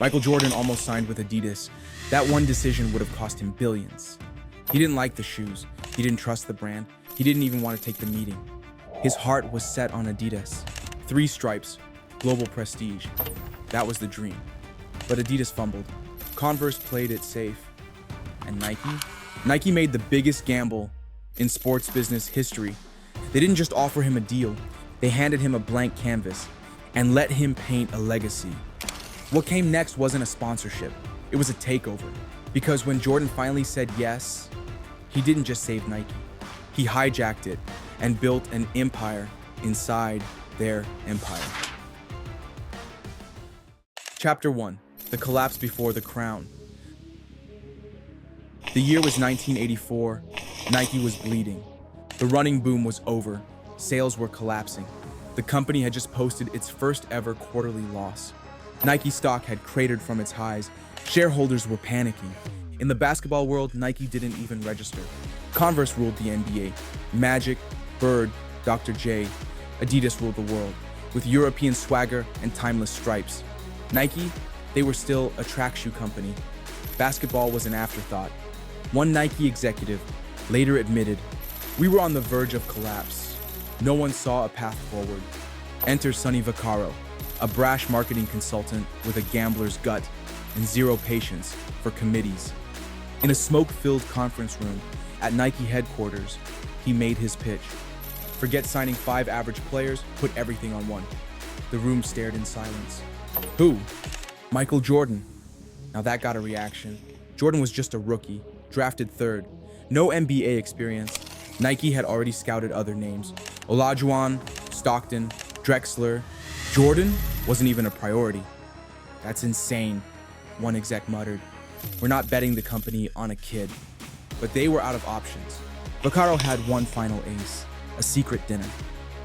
Michael Jordan almost signed with Adidas. That one decision would have cost him billions. He didn't like the shoes. He didn't trust the brand. He didn't even want to take the meeting. His heart was set on Adidas. 3 stripes, global prestige. That was the dream. But Adidas fumbled. Converse played it safe. And Nike? Nike made the biggest gamble in sports business history. They didn't just offer him a deal. They handed him a blank canvas and let him paint a legacy. What came next wasn't a sponsorship. It was a takeover. Because when Jordan finally said yes, he didn't just save Nike. He hijacked it and built an empire inside their empire. Chapter 1. The collapse before the crown. The year was 1984. Nike was bleeding. The running boom was over. Sales were collapsing. The company had just posted its first ever quarterly loss. Nike stock had cratered from its highs. Shareholders were panicking. In the basketball world, Nike didn't even register. Converse ruled the NBA. Magic, Bird, Dr. J, Adidas ruled the world, with European swagger and timeless stripes. Nike, they were still a track shoe company. Basketball was an afterthought. One Nike executive later admitted, "We were on the verge of collapse. No one saw a path forward." Enter Sonny Vaccaro, a brash marketing consultant with a gambler's gut and zero patience for committees. In a smoke-filled conference room at Nike headquarters, he made his pitch. Forget signing 5 average players, put everything on one. The room stared in silence. Who? Michael Jordan. Now that got a reaction. Jordan was just a rookie, drafted 3rd. No NBA experience. Nike had already scouted other names. Olajuwon, Stockton, Drexler. Jordan wasn't even a priority. That's insane, one exec muttered. We're not betting the company on a kid. But they were out of options. Vaccaro had one final ace, a secret dinner.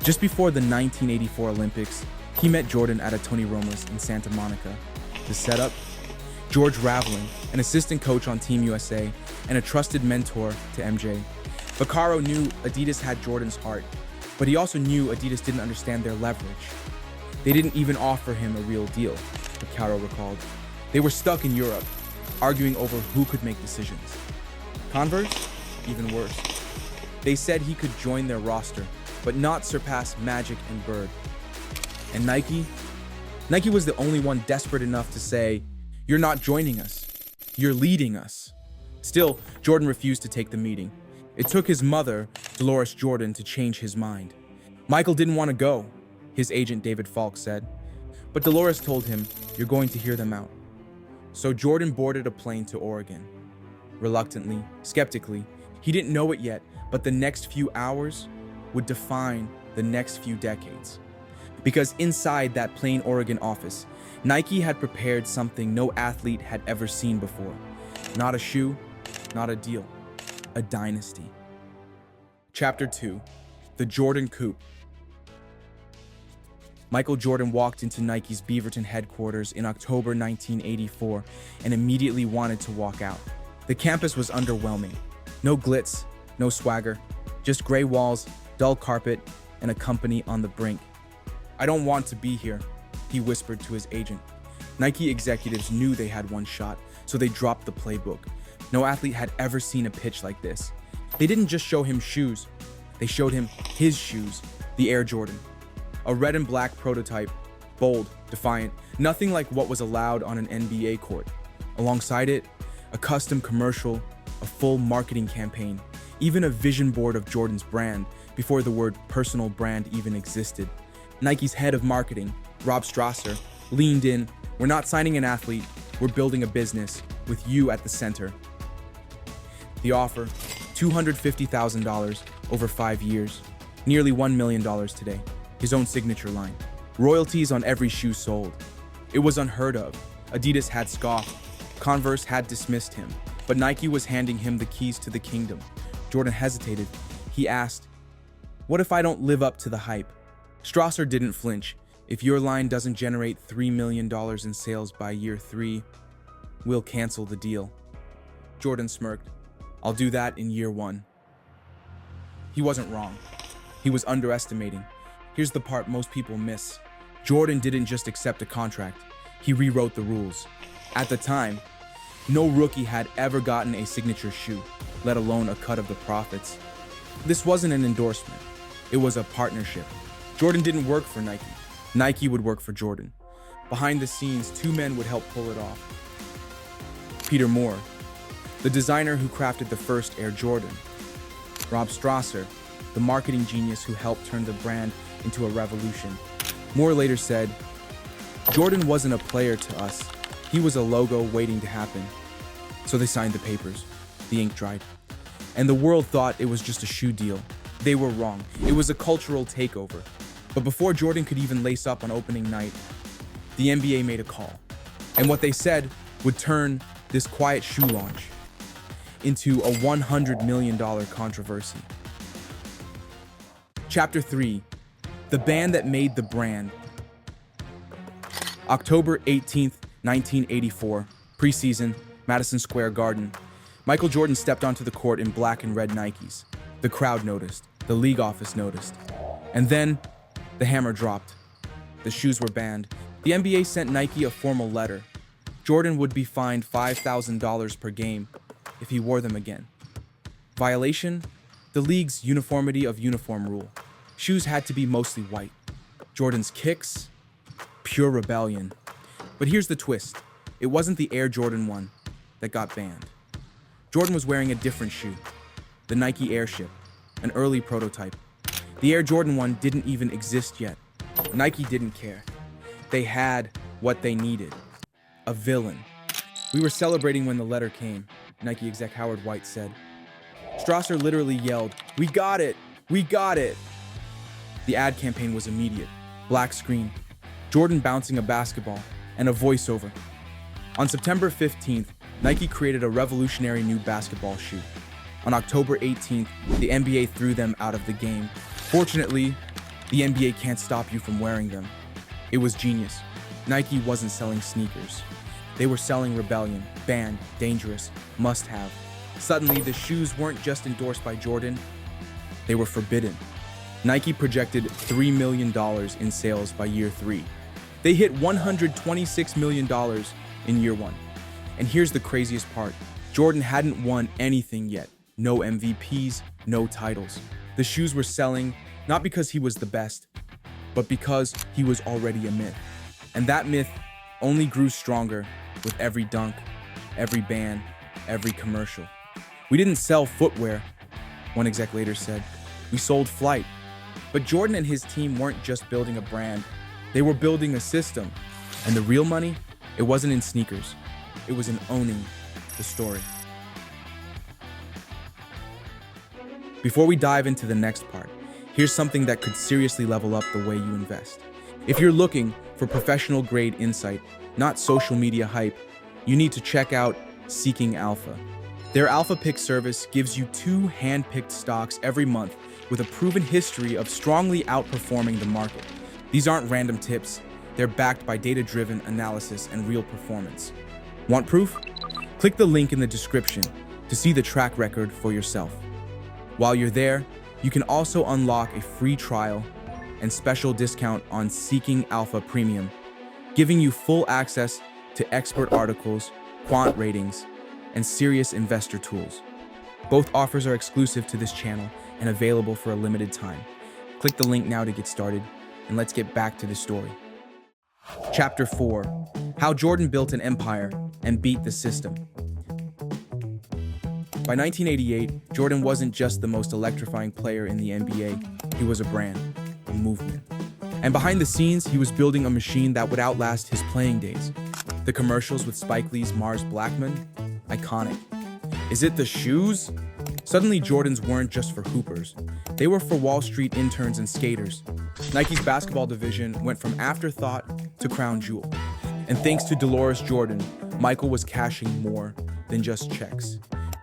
Just before the 1984 Olympics, he met Jordan at a Tony Roma's in Santa Monica. The setup? George Raveling, an assistant coach on Team USA and a trusted mentor to MJ. Vaccaro knew Adidas had Jordan's heart, but he also knew Adidas didn't understand their leverage. They didn't even offer him a real deal, Vaccaro recalled. They were stuck in Europe, arguing over who could make decisions. Converse? Even worse. They said he could join their roster, but not surpass Magic and Bird. And Nike? Nike was the only one desperate enough to say, "You're not joining us. You're leading us." Still, Jordan refused to take the meeting. It took his mother, Dolores Jordan, to change his mind. Michael didn't want to go, his agent David Falk said. But Dolores told him, "You're going to hear them out." So Jordan boarded a plane to Oregon. Reluctantly, skeptically, he didn't know it yet, but the next few hours would define the next few decades. Because inside that plain Oregon office, Nike had prepared something no athlete had ever seen before. Not a shoe, not a deal, a dynasty. Chapter 2. The Jordan Coup. Michael Jordan walked into Nike's Beaverton headquarters in October 1984 and immediately wanted to walk out. The campus was underwhelming. No glitz, no swagger, just gray walls, dull carpet, and a company on the brink. "I don't want to be here," he whispered to his agent. Nike executives knew they had one shot, so they dropped the playbook. No athlete had ever seen a pitch like this. They didn't just show him shoes. They showed him his shoes, the Air Jordan. A red and black prototype, bold, defiant, nothing like what was allowed on an NBA court. Alongside it, a custom commercial, a full marketing campaign, even a vision board of Jordan's brand before the word personal brand even existed. Nike's head of marketing, Rob Strasser, leaned in. "We're not signing an athlete, we're building a business with you at the center." The offer, $250,000 over 5 years, nearly $1 million today. His own signature line. Royalties on every shoe sold. It was unheard of. Adidas had scoffed. Converse had dismissed him. But Nike was handing him the keys to the kingdom. Jordan hesitated. He asked, "What if I don't live up to the hype?" Strasser didn't flinch. "If your line doesn't generate $3 million in sales by year 3, we'll cancel the deal." Jordan smirked. "I'll do that in year 1. He wasn't wrong. He was underestimating. Here's the part most people miss. Jordan didn't just accept a contract. He rewrote the rules. At the time, no rookie had ever gotten a signature shoe, let alone a cut of the profits. This wasn't an endorsement. It was a partnership. Jordan didn't work for Nike. Nike would work for Jordan. Behind the scenes, two men would help pull it off. Peter Moore, the designer who crafted the first Air Jordan. Rob Strasser, the marketing genius who helped turn the brand into a revolution. Moore later said, "Jordan wasn't a player to us. He was a logo waiting to happen." So they signed the papers. The ink dried. And the world thought it was just a shoe deal. They were wrong. It was a cultural takeover. But before Jordan could even lace up on opening night, the NBA made a call. And what they said would turn this quiet shoe launch into a $100 million controversy. Chapter 3, The Band That Made the Brand. October 18th, 1984, preseason, Madison Square Garden. Michael Jordan stepped onto the court in black and red Nikes. The crowd noticed. The league office noticed. And then, the hammer dropped. The shoes were banned. The NBA sent Nike a formal letter. Jordan would be fined $5,000 per game if he wore them again. Violation? The league's uniformity of uniform rule. Shoes had to be mostly white. Jordan's kicks? Pure rebellion. But here's the twist. It wasn't the Air Jordan 1 that got banned. Jordan was wearing a different shoe, the Nike Airship, an early prototype. The Air Jordan 1 didn't even exist yet. Nike didn't care. They had what they needed, a villain. "We were celebrating when the letter came," Nike exec Howard White said. Strasser literally yelled, "We got it! We got it!" The ad campaign was immediate. Black screen, Jordan bouncing a basketball, and a voiceover. On September 15th, Nike created a revolutionary new basketball shoe. On October 18th, the NBA threw them out of the game. Fortunately, the NBA can't stop you from wearing them. It was genius. Nike wasn't selling sneakers. They were selling rebellion, banned, dangerous, must-have. Suddenly, the shoes weren't just endorsed by Jordan, they were forbidden. Nike projected $3 million in sales by year 3. They hit $126 million in year 1. And here's the craziest part. Jordan hadn't won anything yet. No MVPs, no titles. The shoes were selling not because he was the best, but because he was already a myth. And that myth only grew stronger with every dunk, every ban, every commercial. "We didn't sell footwear," one exec later said. "We sold flight." But Jordan and his team weren't just building a brand. They were building a system. And the real money, it wasn't in sneakers. It was in owning the story. Before we dive into the next part, here's something that could seriously level up the way you invest. If you're looking for professional grade insight, not social media hype, you need to check out Seeking Alpha. Their Alpha Pick service gives you 2 hand-picked stocks every month with a proven history of strongly outperforming the market. These aren't random tips. They're backed by data-driven analysis and real performance. Want proof? Click the link in the description to see the track record for yourself. While you're there, you can also unlock a free trial and special discount on Seeking Alpha Premium, giving you full access to expert articles, quant ratings, and serious investor tools. Both offers are exclusive to this channel and available for a limited time. Click the link now to get started, and let's get back to the story. Chapter 4, How Jordan Built an Empire and Beat the System. By 1988, Jordan wasn't just the most electrifying player in the NBA, he was a brand, a movement. And behind the scenes, he was building a machine that would outlast his playing days. The commercials with Spike Lee's Mars Blackman? Iconic. Is it the shoes? Suddenly, Jordans weren't just for hoopers. They were for Wall Street interns and skaters. Nike's basketball division went from afterthought to crown jewel. And thanks to Dolores Jordan, Michael was cashing more than just checks.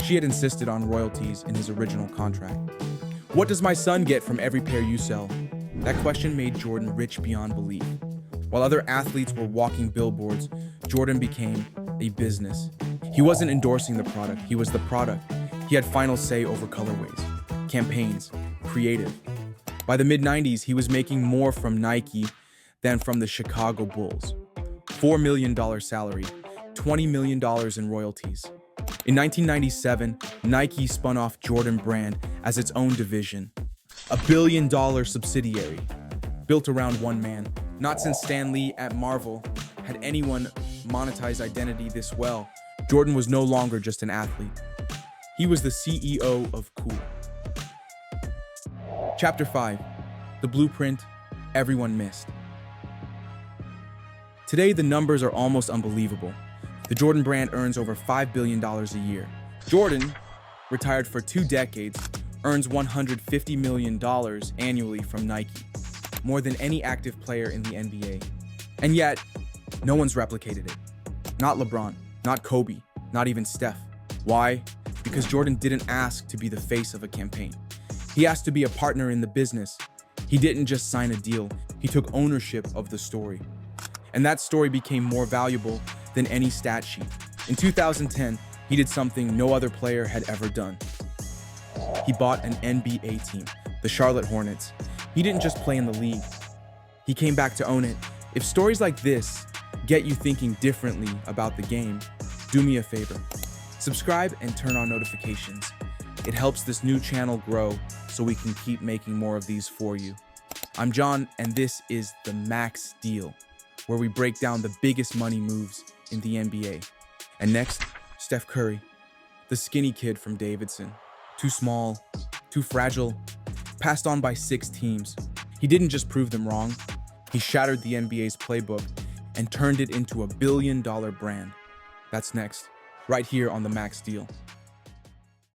She had insisted on royalties in his original contract. "What does my son get from every pair you sell?" That question made Jordan rich beyond belief. While other athletes were walking billboards, Jordan became a business. He wasn't endorsing the product, he was the product. He had final say over colorways, campaigns, creative. By the mid-90s, he was making more from Nike than from the Chicago Bulls. $4 million salary, $20 million in royalties. In 1997, Nike spun off Jordan Brand as its own division, a billion-dollar subsidiary built around one man. Not since Stan Lee at Marvel had anyone monetized identity this well. Jordan was no longer just an athlete. He was the CEO of cool. Chapter 5. The blueprint everyone missed. Today, the numbers are almost unbelievable. The Jordan brand earns over $5 billion a year. Jordan, retired for 2 decades, earns $150 million annually from Nike, more than any active player in the NBA. And yet, no one's replicated it. Not LeBron, not Kobe, not even Steph. Why? Because Jordan didn't ask to be the face of a campaign. He asked to be a partner in the business. He didn't just sign a deal, he took ownership of the story. And that story became more valuable than any stat sheet. In 2010, he did something no other player had ever done. He bought an NBA team, the Charlotte Hornets. He didn't just play in the league. He came back to own it. If stories like this get you thinking differently about the game, do me a favor. Subscribe and turn on notifications. It helps this new channel grow so we can keep making more of these for you. I'm John, and this is The Max Deal, where we break down the biggest money moves in the NBA. And next, Steph Curry, the skinny kid from Davidson. Too small, too fragile, passed on by 6 teams. He didn't just prove them wrong, he shattered the NBA's playbook and turned it into a billion-dollar brand. That's next, right here on The Max Deal.